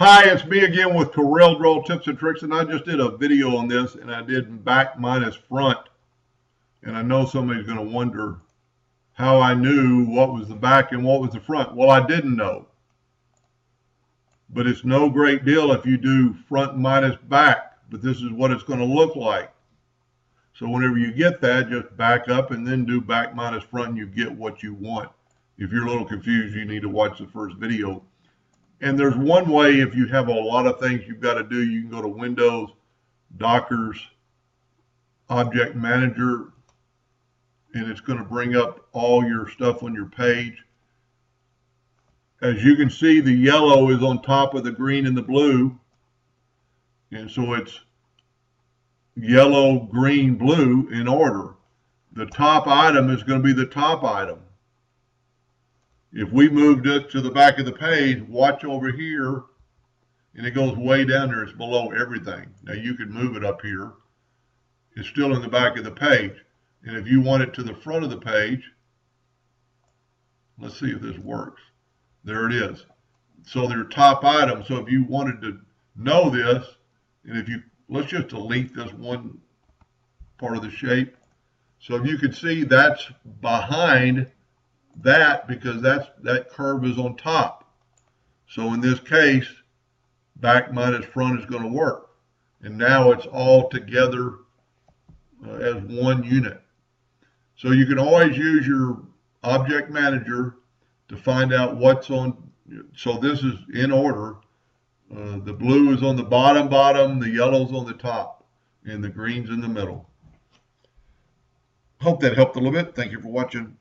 Hi, it's me again with Corel Draw Tips and Tricks, and I just did a video on this, and I did back minus front. And I know somebody's going to wonder how I knew what was the back and what was the front. Well, I didn't know. But it's no great deal if you do front minus back, but this is what it's going to look like. So whenever you get that, just back up and then do back minus front, and you get what you want. If you're a little confused, you need to watch the first video. And there's one way, if you have a lot of things you've got to do, you can go to Windows, Dockers, Object Manager, and it's going to bring up all your stuff on your page. As you can see, the yellow is on top of the green and the blue. And so it's yellow, green, blue in order. The top item is going to be the top item. If we moved it to the back of the page, watch over here, and it goes way down there. It's below everything. Now you can move it up here. It's still in the back of the page. And if you want it to the front of the page, let's see if this works. There it is. So they're top items. So if you wanted to know this, and if you, let's just delete this one part of the shape. So if you can see, that's behind that because that curve is on top. So in this case, back minus front is going to work. And now it's all together as one unit. So you can always use your Object Manager to find out what's on. So this is in order. The blue is on the bottom, the yellow's on the top, and the green's in the middle. Hope that helped a little bit. Thank you for watching.